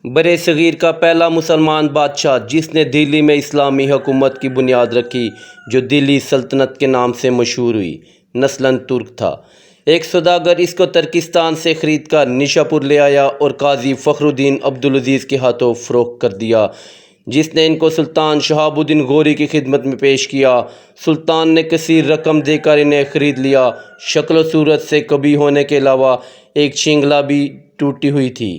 برِ صغیر کا پہلا مسلمان بادشاہ جس نے دہلی میں اسلامی حکومت کی بنیاد رکھی، جو دہلی سلطنت کے نام سے مشہور ہوئی، نسلاً ترک تھا۔ ایک سوداگر اس کو ترکستان سے خرید کر نیشاپور لے آیا اور قاضی فخر الدین عبدالعزیز کے ہاتھوں فروخت کر دیا، جس نے ان کو سلطان شہاب الدین غوری کی خدمت میں پیش کیا۔ سلطان نے کثیر رقم دے کر انہیں خرید لیا۔ شکل و صورت سے کبھی ہونے کے علاوہ ایک شنگلا بھی ٹوٹی ہوئی تھی،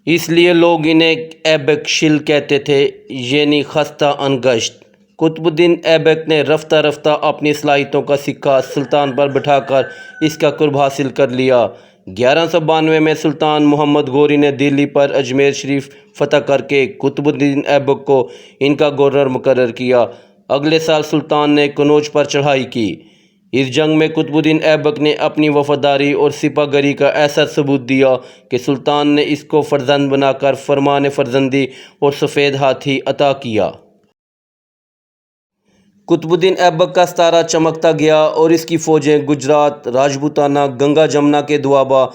اس لیے لوگ انہیں ایبک شل کہتے تھے، یعنی خستہ انگشت۔ قطب الدین ایبک نے رفتہ رفتہ اپنی صلاحیتوں کا سکہ سلطان پر بٹھا کر اس کا قرب حاصل کر لیا۔ 1192 میں سلطان محمد غوری نے دہلی پر اجمیر شریف فتح کر کے قطب الدین ایبک کو ان کا گورنر مقرر کیا۔ اگلے سال سلطان نے قنوج پر چڑھائی کی۔ اس جنگ میں قطب الدین ایبک نے اپنی وفاداری اور سپہ گری کا ایسا ثبوت دیا کہ سلطان نے اس کو فرزند بنا کر فرمان فرزندی اور سفید ہاتھی عطا کیا۔ قطب الدین ایبک کا ستارہ چمکتا گیا اور اس کی فوجیں گجرات، راجپوتانہ، گنگا جمنا کے دوابہ،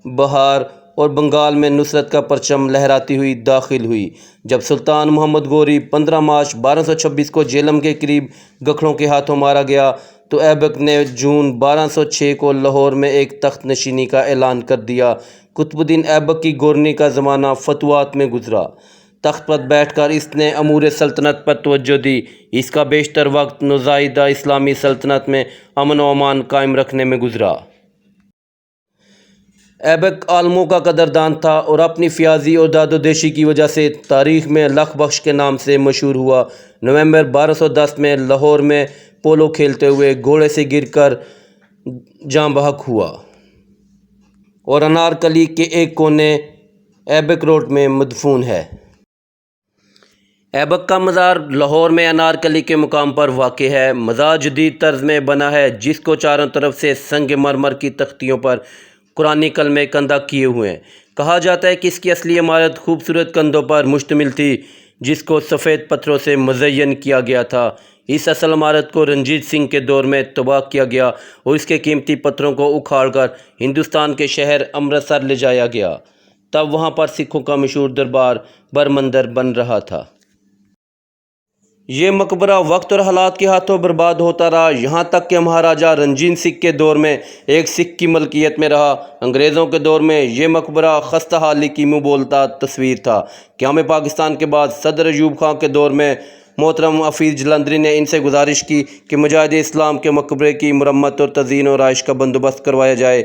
بہار اور بنگال میں نصرت کا پرچم لہراتی ہوئی داخل ہوئی۔ جب سلطان محمد غوری 15 مارچ 1226 کو جہلم کے قریب گکھڑوں کے ہاتھوں مارا گیا تو ایبک نے جون 1206 کو لاہور میں ایک تخت نشینی کا اعلان کر دیا۔ قطب الدین ایبک کی گورنی کا زمانہ فتوحات میں گزرا۔ تخت پر بیٹھ کر اس نے امور سلطنت پر توجہ دی۔ اس کا بیشتر وقت نوزائیدہ اسلامی سلطنت میں امن و امان قائم رکھنے میں گزرا۔ ایبک عالموں کا قدردان تھا اور اپنی فیاضی اور داد و دیشی کی وجہ سے تاریخ میں لکھ بخش کے نام سے مشہور ہوا۔ نومبر 1210 میں لاہور میں پولو کھیلتے ہوئے گھوڑے سے گر کر جاں بحق ہوا اور انارکلی کے ایک کونے ایبک روڈ میں مدفون ہے۔ ایبک کا مزار لاہور میں انارکلی کے مقام پر واقع ہے۔ مزار جدید طرز میں بنا ہے، جس کو چاروں طرف سے سنگ مرمر کی تختیوں پر قرآنی کلمے کندہ کیے ہوئے ہیں۔ کہا جاتا ہے کہ اس کی اصلی عمارت خوبصورت کندھوں پر مشتمل تھی، جس کو سفید پتھروں سے مزین کیا گیا تھا۔ اس اصل عمارت کو رنجیت سنگھ کے دور میں تباہ کیا گیا اور اس کے قیمتی پتھروں کو اکھاڑ کر ہندوستان کے شہر امرتسر لے جایا گیا۔ تب وہاں پر سکھوں کا مشہور دربار برمندر بن رہا تھا۔ یہ مقبرہ وقت اور حالات کے ہاتھوں برباد ہوتا رہا، یہاں تک کہ مہاراجہ رنجیت سنگھ کے دور میں ایک سکھ کی ملکیت میں رہا۔ انگریزوں کے دور میں یہ مقبرہ خستہ حالی کی منہ بولتا تصویر تھا۔ قیام پاکستان کے بعد صدر ایوب خان کے دور میں محترم حفیظ جلندری نے ان سے گزارش کی کہ مجاہد اسلام کے مقبرے کی مرمت اور تزئین و آرائش کا بندوبست کروایا جائے۔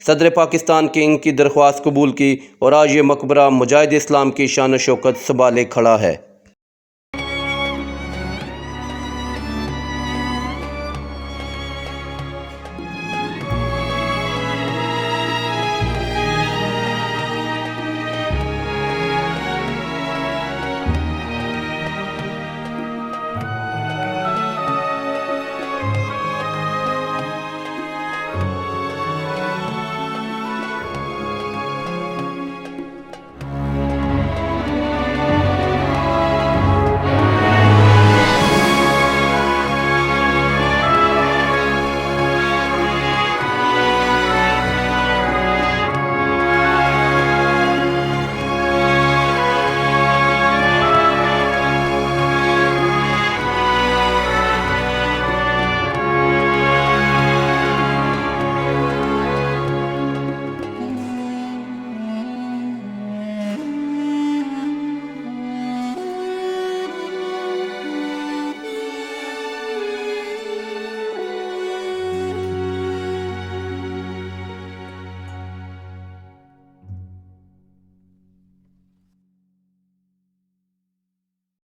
صدر پاکستان کی ان کی درخواست قبول کی اور آج یہ مقبرہ مجاہد اسلام کی شان و شوکت سنبھالے کھڑا ہے۔